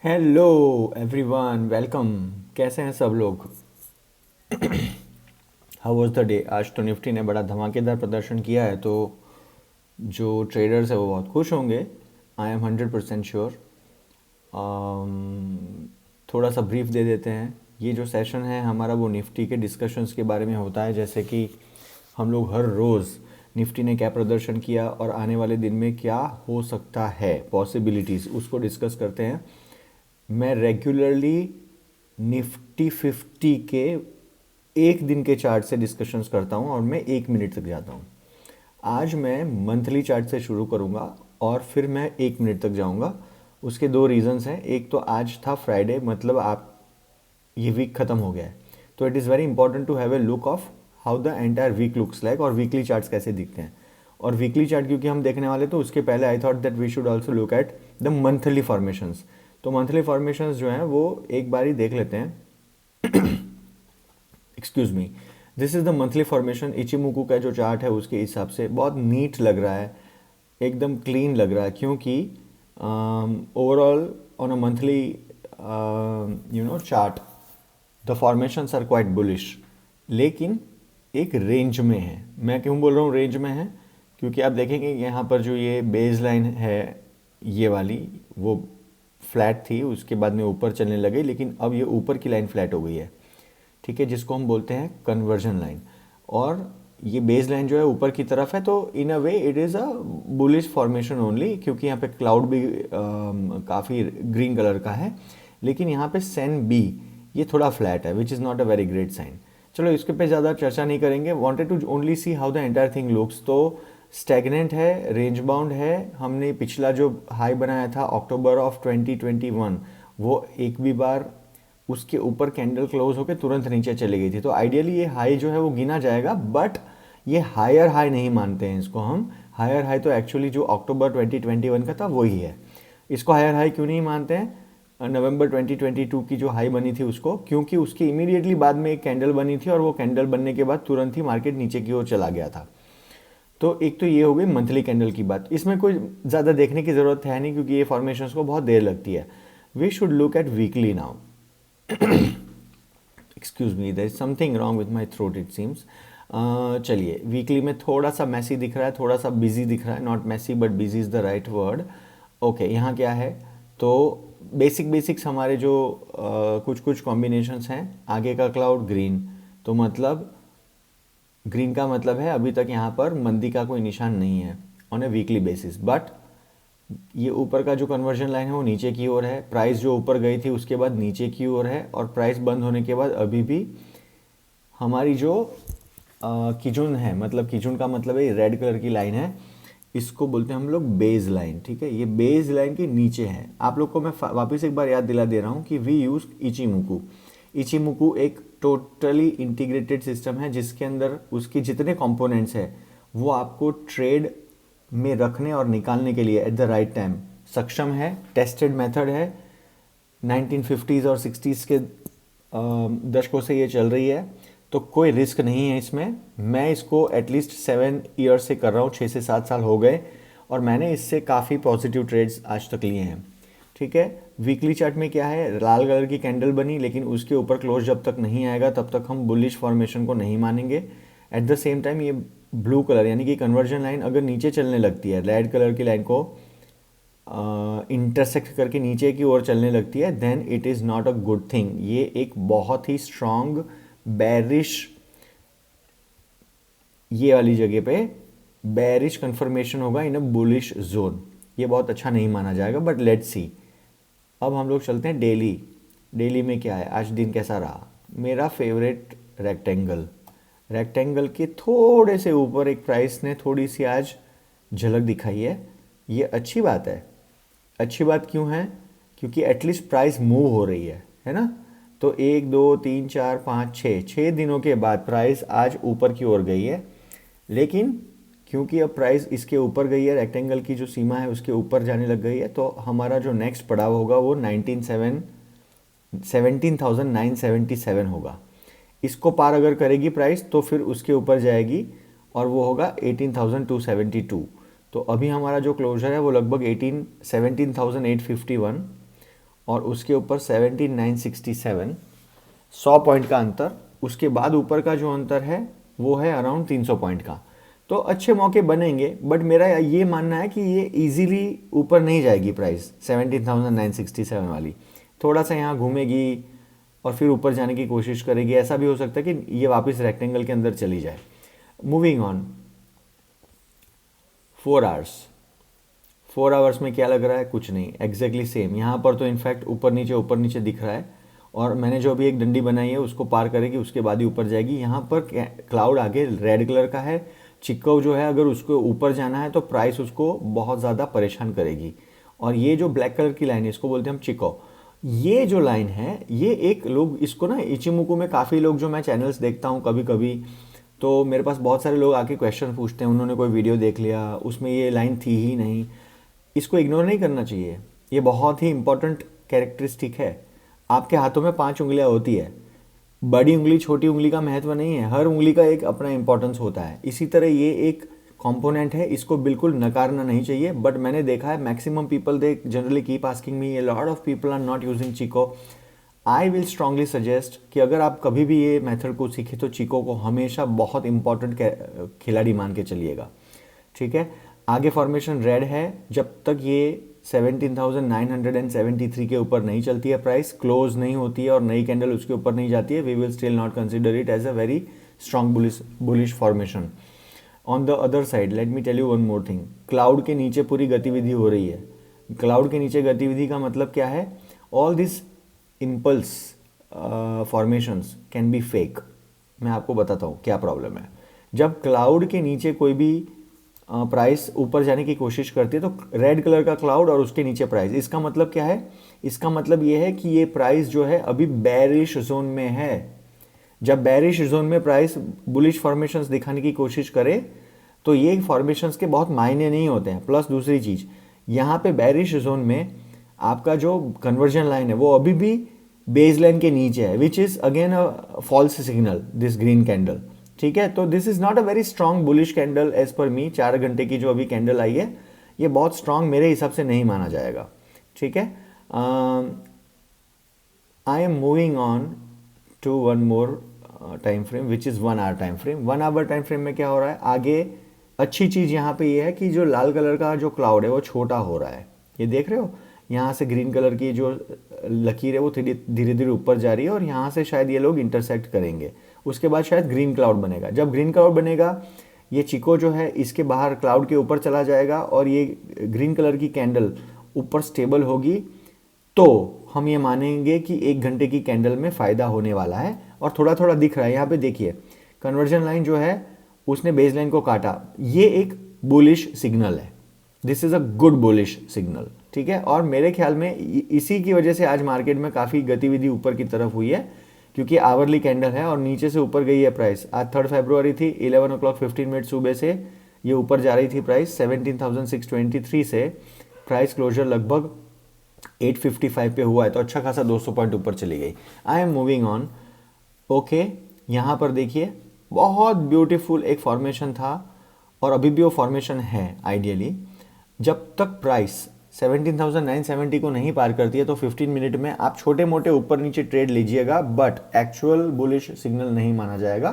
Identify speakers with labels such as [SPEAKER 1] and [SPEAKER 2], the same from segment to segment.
[SPEAKER 1] Hello everyone, welcome. कैसे हैं सब लोग? How was the day? आज तो निफ्टी ने बड़ा धमाकेदार प्रदर्शन किया है, तो जो ट्रेडर्स है वो बहुत खुश होंगे। I am 100% sure. थोड़ा सा ब्रीफ दे देते हैं। ये जो सेशन है हमारा वो निफ्टी के डिस्कशंस के बारे में होता है, जैसे कि हम लोग हर रोज़ निफ्टी ने क्या प्रदर्शन किया और आने वाले दिन में क्या हो सकता है, पॉसिबिलिटीज़, उसको डिस्कस करते हैं। मैं रेगुलरली निफ्टी 50 के एक दिन के चार्ट से डिस्कशंस करता हूँ और मैं 1 मिनट तक जाता हूँ। आज मैं मंथली चार्ट से शुरू करूँगा और फिर मैं 1 मिनट तक जाऊँगा। उसके दो रीज़न्स हैं। एक तो आज था फ्राइडे, मतलब आप ये वीक ख़त्म हो गया है, तो it is very important to have a look of how the entire week looks like और वीकली चार्ट्स कैसे दिखते हैं। और वीकली चार्ट क्योंकि हम देखने वाले, तो उसके पहले I thought that we should also look at the monthly formations. तो मंथली फॉर्मेशंस जो हैं वो एक बार ही देख लेते हैं। Excuse me. This is the monthly formation. Ichimoku का जो चार्ट है उसके हिसाब से बहुत नीट लग रहा है, एकदम क्लीन लग रहा है, क्योंकि overall on a monthly chart the formations are quite bullish, लेकिन एक रेंज में है। मैं क्यों बोल रहा हूँ रेंज में है? क्योंकि आप देखेंगे कि यहाँ पर जो ये बेस लाइन है, ये वाली, वो फ्लैट थी, उसके बाद में ऊपर चलने लगे, लेकिन अब ये ऊपर की लाइन फ्लैट हो गई है, ठीक है, जिसको हम बोलते हैं कन्वर्जन लाइन। और ये बेस लाइन जो है ऊपर की तरफ है, तो in a way it is a bullish formation only, क्योंकि यहाँ पे क्लाउड भी काफ़ी ग्रीन कलर का है। लेकिन यहाँ पे सेन बी ये थोड़ा फ्लैट है, which is not a very great sign. चलो इसके पे ज़्यादा चर्चा नहीं करेंगे। Wanted to only see how the entire thing looks. तो स्टैग्नेंट है, रेंज बाउंड है। हमने पिछला जो हाई बनाया था अक्टूबर ऑफ 2021, वो एक भी बार उसके ऊपर कैंडल क्लोज होकर तुरंत नीचे चली गई थी। तो आइडियली ये हाई जो है वो गिना जाएगा, बट ये हायर हाई नहीं मानते हैं इसको हम। हायर हाई तो एक्चुअली जो अक्टूबर 2021 का था वही है। इसको हायर हाई क्यों नहीं मानते हैं? नवंबर 2022 की जो हाई बनी थी उसको, क्योंकि उसके इमीडिएटली बाद में एक कैंडल बनी थी और वो कैंडल बनने के बाद तुरंत ही मार्केट नीचे की ओर चला गया था। तो एक तो ये हो गई मंथली कैंडल की बात। इसमें कोई ज़्यादा देखने की ज़रूरत है नहीं, क्योंकि ये फॉर्मेशंस को बहुत देर लगती है। We should look at weekly now. Excuse me, there is something wrong with my throat it seems. चलिए, वीकली में थोड़ा सा मैसी दिख रहा है, थोड़ा सा बिजी दिख रहा है। Not messy but busy is the right word. Okay, यहाँ क्या है? तो बेसिक्स हमारे जो कुछ कुछ कॉम्बिनेशंस हैं। आगे का क्लाउड ग्रीन, तो मतलब ग्रीन का मतलब है अभी तक यहाँ पर मंदी का कोई निशान नहीं है on A weekly basis. But ये ऊपर का जो कन्वर्जन लाइन है वो नीचे की ओर है। प्राइस जो ऊपर गई थी उसके बाद नीचे की ओर है, और प्राइस बंद होने के बाद अभी भी हमारी जो किजुन है, मतलब किजुन का मतलब है रेड कलर की लाइन है, इसको बोलते हैं हम लोग बेस लाइन। ठीक है, ये बेस लाइन के नीचे है। आप लोग को मैं वापस एक बार याद दिला दे रहा हूँ कि वी यूज इचिमुकू। इचिमुकू एक टोटली इंटीग्रेटेड सिस्टम है, जिसके अंदर उसके जितने कंपोनेंट्स हैं वो आपको ट्रेड में रखने और निकालने के लिए एट द राइट टाइम सक्षम है। टेस्टेड मेथड है। 1950s और 60s के दशकों से ये चल रही है, तो कोई रिस्क नहीं है इसमें। मैं इसको एटलीस्ट 7 ईयर्स से कर रहा हूँ, 6 से 7 साल हो गए, और मैंने इससे काफ़ी पॉजिटिव ट्रेड्स आज तक लिए हैं। ठीक है, वीकली चार्ट में क्या है? लाल कलर की कैंडल बनी, लेकिन उसके ऊपर क्लोज जब तक नहीं आएगा तब तक हम बुलिश फॉर्मेशन को नहीं मानेंगे। एट द सेम टाइम ये ब्लू कलर यानी कि कन्वर्जन लाइन अगर नीचे चलने लगती है, रेड कलर की लाइन को इंटरसेक्ट करके नीचे की ओर चलने लगती है, then it is not a good thing. ये एक बहुत ही स्ट्रॉन्ग बेरिश, ये वाली जगह पे बेरिश कंफर्मेशन होगा इन अ बुलिश जोन। ये बहुत अच्छा नहीं माना जाएगा, बट लेट्स सी। अब हम लोग चलते हैं डेली। डेली में क्या है? आज दिन कैसा रहा? मेरा फेवरेट रेक्टेंगल। रेक्टेंगल के थोड़े से ऊपर एक प्राइस ने थोड़ी सी आज झलक दिखाई है। ये अच्छी बात है। अच्छी बात क्यों है? क्योंकि एटलीस्ट प्राइस मूव हो रही है ना? तो 1 2 3 4 5 6 दिनों के बाद प्राइस आज ऊपर की ओर गई है। लेकिन क्योंकि अब प्राइस इसके ऊपर गई है, रेक्टेंगल की जो सीमा है उसके ऊपर जाने लग गई है, तो हमारा जो नेक्स्ट पड़ाव होगा वो 17,977 होगा। इसको पार अगर करेगी प्राइस तो फिर उसके ऊपर जाएगी, और वो होगा 18,272। तो अभी हमारा जो क्लोजर है वो लगभग 17,851, और उसके ऊपर 17,967, 100 पॉइंट का अंतर। उसके बाद ऊपर का जो अंतर है वो है अराउंड 300 पॉइंट का। तो अच्छे मौके बनेंगे, बट मेरा ये मानना है कि ये इजीली ऊपर नहीं जाएगी प्राइस 17,967 वाली। थोड़ा सा यहाँ घूमेगी और फिर ऊपर जाने की कोशिश करेगी। ऐसा भी हो सकता है कि ये वापस रेक्टेंगल के अंदर चली जाए। Moving on, 4 hours. 4 आवर्स में क्या लग रहा है? कुछ नहीं, एग्जैक्टली सेम। यहाँ पर तो इनफैक्ट ऊपर नीचे दिख रहा है, और मैंने जो अभी एक डंडी बनाई है उसको पार करेगी, उसके बाद ही ऊपर जाएगी। यहाँ पर क्लाउड आगे रेड कलर का है। चिक्को जो है, अगर उसको ऊपर जाना है तो प्राइस उसको बहुत ज़्यादा परेशान करेगी। और ये जो ब्लैक कलर की लाइन है इसको बोलते हैं हम चिक्को। ये जो लाइन है, ये एक लोग इसको ना इचिमुकु में, काफ़ी लोग जो मैं चैनल्स देखता हूँ कभी कभी, तो मेरे पास बहुत सारे लोग आके क्वेश्चन पूछते हैं, उन्होंने कोई वीडियो देख लिया उसमें ये लाइन थी ही नहीं। इसको इग्नोर नहीं करना चाहिए, ये बहुत ही इंपॉर्टेंट कैरेक्टरिस्टिक है। आपके हाथों में 5 उंगलियां होती है, बड़ी उंगली छोटी उंगली का महत्व नहीं है, हर उंगली का एक अपना इंपॉर्टेंस होता है। इसी तरह ये एक कंपोनेंट है, इसको बिल्कुल नकारना नहीं चाहिए। बट मैंने देखा है maximum people they generally keep asking me, a lot of people are not using Chikou. I will strongly suggest कि अगर आप कभी भी ये मेथड को सीखे तो चिको को हमेशा बहुत इंपॉर्टेंट खिलाड़ी मान के चलिएगा, ठीक है। आगे फॉर्मेशन रेड है, जब तक ये 17,973 के ऊपर नहीं चलती है, प्राइस क्लोज नहीं होती है और नई कैंडल उसके ऊपर नहीं जाती है, we will still not consider it as a very strong bullish formation. On the other side let me tell you one more thing, cloud के नीचे पूरी गतिविधि हो रही है। क्लाउड के नीचे गतिविधि का मतलब क्या है? All this impulse formations can be fake. मैं आपको बताता हूँ क्या प्रॉब्लम है। जब क्लाउड के नीचे कोई भी प्राइस ऊपर जाने की कोशिश करती है तो रेड कलर का क्लाउड और उसके नीचे प्राइस, इसका मतलब क्या है? इसका मतलब ये है कि ये प्राइस जो है अभी बेरिश जोन में है। जब बेरिश जोन में प्राइस बुलिश फॉर्मेशंस दिखाने की कोशिश करे तो ये फॉर्मेशंस के बहुत मायने नहीं होते हैं। प्लस दूसरी चीज, यहाँ पे बेरिश जोन में आपका जो कन्वर्जन लाइन है वो अभी भी बेस लाइन के नीचे है, which is again a false signal, this green candle, ठीक है। तो this is not a very strong bullish candle as per me. 4 घंटे की जो अभी कैंडल आई है ये बहुत स्ट्रॉन्ग मेरे हिसाब से नहीं माना जाएगा, ठीक है। I am moving on to one more time frame which is 1 hour time frame. 1 hour time frame में क्या हो रहा है? आगे अच्छी चीज़ यहाँ पे ये है कि जो लाल कलर का जो क्लाउड है वो छोटा हो रहा है, ये देख रहे हो। यहाँ से ग्रीन कलर की जो लकीर है वो धीरे धीरे ऊपर जा रही है और यहाँ से शायद ये लोग इंटरसेक्ट करेंगे। उसके बाद शायद ग्रीन क्लाउड बनेगा। जब ग्रीन क्लाउड बनेगा ये चिको जो है इसके बाहर क्लाउड के ऊपर चला जाएगा और ये ग्रीन कलर की कैंडल ऊपर स्टेबल होगी, तो हम ये मानेंगे कि 1 घंटे की कैंडल में फ़ायदा होने वाला है। और थोड़ा थोड़ा दिख रहा है, यहाँ पे देखिए कन्वर्जन लाइन जो है उसने बेस लाइन को काटा, ये एक बुलिश सिग्नल है। This is a good bullish signal, ठीक है। और मेरे ख्याल में इसी की वजह से आज मार्केट में काफ़ी गतिविधि ऊपर की तरफ हुई है, क्योंकि आवरली कैंडल है और नीचे से ऊपर गई है प्राइस। आज 3 फरवरी थी, 11:15 सुबह से ये ऊपर जा रही थी प्राइस 17,623 से। प्राइस क्लोजर लगभग 855 पे हुआ है, तो अच्छा खासा 200 पॉइंट ऊपर चली गई। आई एम मूविंग ऑन। ओके, यहाँ पर देखिए बहुत ब्यूटीफुल एक फॉर्मेशन था और अभी भी वो फॉर्मेशन है। आइडियली जब तक प्राइस 17,970 को नहीं पार करती है तो 15 मिनट में आप छोटे मोटे ऊपर नीचे ट्रेड लीजिएगा, बट एक्चुअल बुलिश सिग्नल नहीं माना जाएगा।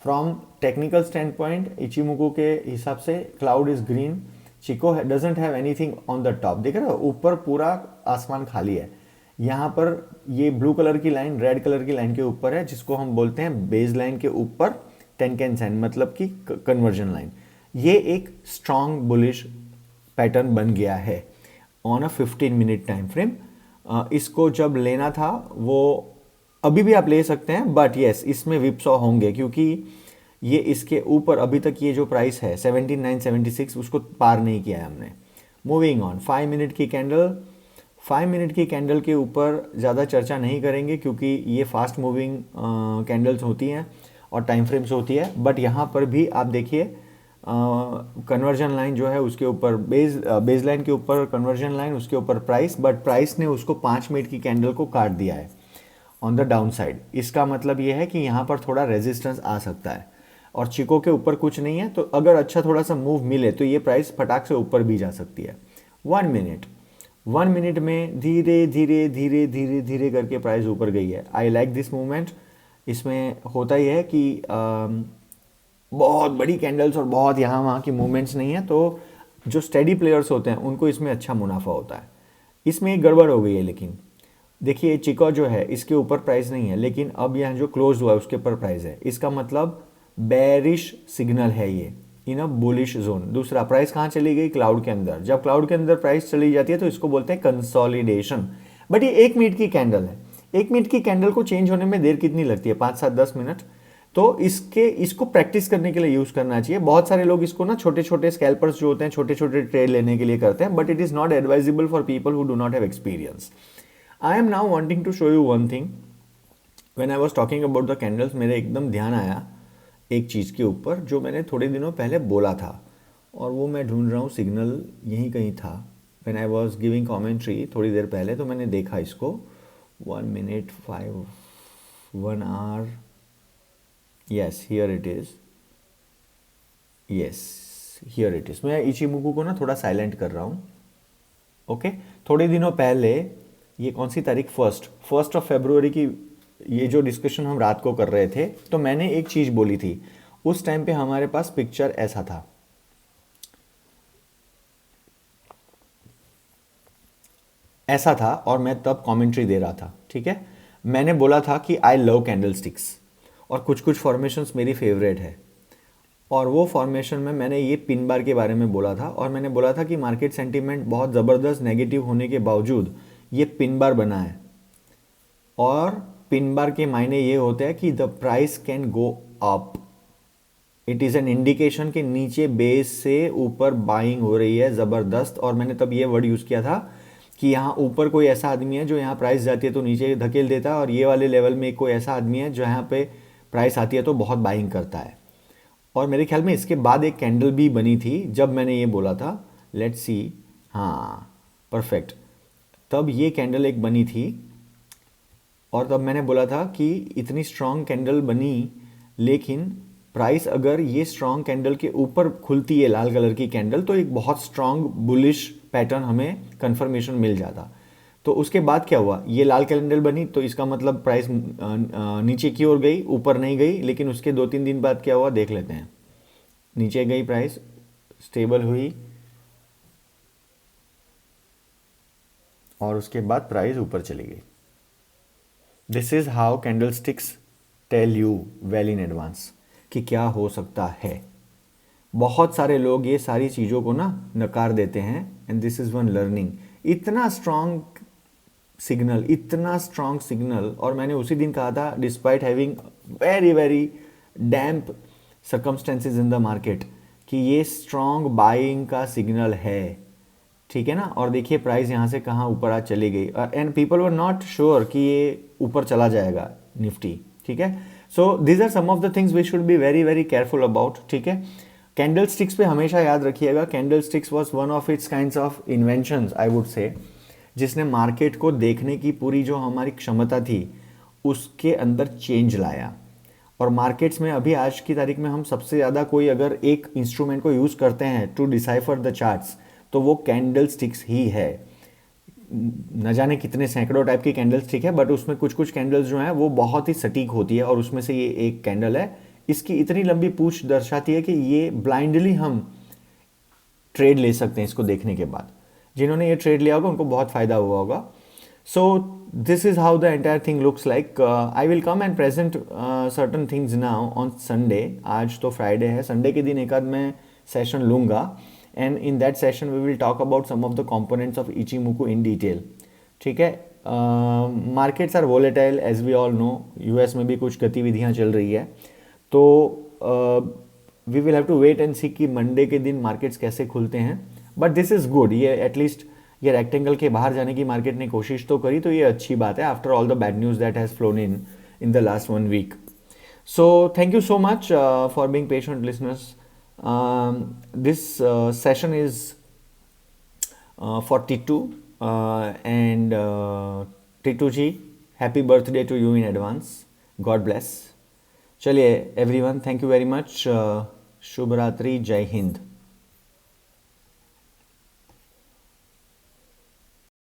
[SPEAKER 1] From technical standpoint Ichimoku के हिसाब से cloud is green, Chikou doesn't have anything on the top. देख रहे हो ऊपर पूरा आसमान खाली है। यहाँ पर ये ब्लू कलर की लाइन रेड कलर की लाइन के ऊपर है, जिसको हम बोलते हैं बेस लाइन के ऊपर टेनकेन साइन, मतलब कि कन्वर्जन लाइन। ये एक स्ट्रॉन्ग बुलिश पैटर्न बन गया है on a 15 minute time frame. इसको जब लेना था वो अभी भी आप ले सकते हैं, बट येस इसमें विपसॉ होंगे, क्योंकि ये इसके ऊपर अभी तक ये जो प्राइस है 17,976 उसको पार नहीं किया है हमने। मूविंग ऑन, 5 मिनट की कैंडल। 5 मिनट की कैंडल के ऊपर ज़्यादा चर्चा नहीं करेंगे क्योंकि ये फास्ट मूविंग कैंडल्स होती हैं और टाइम फ्रेम्स होती है। बट यहाँ पर भी आप देखिए कन्वर्जन लाइन जो है उसके ऊपर बेस लाइन के ऊपर कन्वर्जन लाइन, उसके ऊपर प्राइस, बट प्राइस ने उसको 5 मिनट की कैंडल को काट दिया है ऑन द डाउन साइड। इसका मतलब ये है कि यहाँ पर थोड़ा रेजिस्टेंस आ सकता है और चिको के ऊपर कुछ नहीं है, तो अगर अच्छा थोड़ा सा मूव मिले तो ये प्राइस फटाक से ऊपर भी जा सकती है। 1 मिनट, 1 मिनट में धीरे धीरे धीरे धीरे धीरे करके प्राइस ऊपर गई है। I like this movement. इसमें होता ही है कि बहुत बड़ी कैंडल्स और बहुत यहाँ वहाँ की मूवमेंट्स नहीं है, तो जो स्टेडी प्लेयर्स होते हैं उनको इसमें अच्छा मुनाफा होता है। इसमें एक गड़बड़ हो गई है, लेकिन देखिए चिका जो है इसके ऊपर प्राइस नहीं है, लेकिन अब यहाँ जो क्लोज हुआ है उसके ऊपर प्राइस है। इसका मतलब बेरिश सिग्नल है ये इन अ बुलिश जोन। दूसरा, प्राइस कहाँ चली गई? क्लाउड के अंदर। जब क्लाउड के अंदर प्राइस चली जाती है तो इसको बोलते हैं कंसोलिडेशन। बट ये 1 मिनट की कैंडल है। 1 मिनट की कैंडल को चेंज होने में देर कितनी लगती है? 5-7-10 मिनट। तो इसको प्रैक्टिस करने के लिए यूज करना चाहिए। बहुत सारे लोग इसको ना छोटे छोटे स्कैल्पर्स जो होते हैं छोटे छोटे ट्रेड लेने के लिए करते हैं, but it is not advisable for people who do not have experience. I am now wanting to show you one thing. When I was talking about the candles, मेरे एकदम ध्यान आया एक चीज़ के ऊपर जो मैंने थोड़े दिनों पहले बोला था, और वो मैं ढूंढ रहा हूँ, सिग्नल यहीं कहीं था। When I was giving commentary थोड़ी देर पहले, तो मैंने देखा इसको 1 minute 1 hour, yes here it is, yes here it is. मैं इचिमुकू को ना थोड़ा साइलेंट कर रहा हूँ। ओके थोड़े दिनों पहले, ये कौन सी तारीख? 1 फरवरी की ये जो डिस्कशन हम रात को कर रहे थे, तो मैंने एक चीज़ बोली थी। उस टाइम पे हमारे पास पिक्चर ऐसा था, ऐसा था, और मैं तब कमेंट्री दे रहा था। ठीक है, मैंने बोला था कि आई लव कैंडल स्टिक्स, और कुछ कुछ फॉर्मेशंस मेरी फेवरेट है। और वो फॉर्मेशन में मैंने ये पिन बार के बारे में बोला था, और मैंने बोला था कि मार्केट सेंटीमेंट बहुत ज़बरदस्त नेगेटिव होने के बावजूद ये पिन बार बना है। और पिन बार के मायने ये होते हैं कि the price can go up. It is an indication कि नीचे बेस से ऊपर बाइंग हो रही है ज़बरदस्त। और मैंने तब ये वर्ड यूज़ किया था कि यहाँ ऊपर कोई ऐसा आदमी है जो यहाँ प्राइस जाती है तो नीचे धकेल देता है, और ये वाले लेवल में कोई ऐसा आदमी है जो यहाँ पे प्राइस आती है तो बहुत बाइंग करता है। और मेरे ख्याल में इसके बाद एक कैंडल भी बनी थी जब मैंने ये बोला था। लेट्स सी, हाँ परफेक्ट, तब ये कैंडल एक बनी थी, और तब मैंने बोला था कि इतनी स्ट्रॉन्ग कैंडल बनी, लेकिन प्राइस अगर ये स्ट्रॉन्ग कैंडल के ऊपर खुलती है, लाल कलर की कैंडल, तो एक बहुत स्ट्रॉन्ग बुलिश पैटर्न हमें कंफर्मेशन मिल जाता। तो उसके बाद क्या हुआ? ये लाल कैंडल बनी, तो इसका मतलब प्राइस नीचे की ओर गई, ऊपर नहीं गई। लेकिन उसके 2-3 दिन बाद क्या हुआ देख लेते हैं। नीचे गई प्राइस, स्टेबल हुई, और उसके बाद प्राइस ऊपर चली गई। This is how candlesticks tell you well in advance कि क्या हो सकता है। बहुत सारे लोग ये सारी चीज़ों को ना नकार देते हैं, and this is one learning. इतना स्ट्रॉन्ग सिग्नल, इतना स्ट्रॉन्ग सिग्नल, और मैंने उसी दिन कहा था despite having very very damp circumstances in the market कि ये स्ट्रॉन्ग बाइंग का सिग्नल है। ठीक है ना। और देखिए प्राइस यहाँ से कहाँ ऊपर आज चली गई, and people were not sure कि ये ऊपर चला जाएगा निफ्टी। ठीक है, so these are some of the things we should be very very careful about. ठीक है, कैंडल स्टिक्स पे हमेशा याद रखिएगा, candlesticks was one of its kinds of inventions I would say, जिसने मार्केट को देखने की पूरी जो हमारी क्षमता थी उसके अंदर चेंज लाया। और मार्केट्स में अभी आज की तारीख में हम सबसे ज़्यादा कोई अगर एक इंस्ट्रूमेंट को यूज़ करते हैं टू डिसाइफर द चार्ट्स, तो वो कैंडल स्टिक्स ही है। न जाने कितने सैकड़ों टाइप की कैंडल स्टिक है, बट उसमें कुछ कुछ कैंडल्स जो हैं वो बहुत ही सटीक होती है, और उसमें से ये एक कैंडल है। इसकी इतनी लंबी पूंछ दर्शाती है कि ये ब्लाइंडली हम ट्रेड ले सकते हैं इसको देखने के बाद। जिन्होंने ये ट्रेड लिया होगा उनको बहुत फ़ायदा हुआ होगा। So this is how the entire thing looks like. I will come and present certain things now on Sunday. आज तो फ्राइडे है, संडे के दिन एक आध मैं सेशन लूँगा, and in that session we will talk about some of the components of Ichimoku in detail. ठीक है, markets are volatile as we all know, US में भी कुछ गतिविधियाँ चल रही है, तो we will have to wait and see कि मंडे के दिन मार्केट्स कैसे खुलते हैं। बट दिस इज़ गुड, ये एटलीस्ट ये रेक्टेंगल के बाहर जाने की मार्केट ने कोशिश तो करी, तो ये अच्छी बात है after all the bad news that has flown in the last 1 week. So thank you so much for being patient listeners. This session is for Titu, and Titu ji, happy birthday to you in advance. God bless. चलिए everyone, thank you very much. शुभ रात्रि, जय हिंद।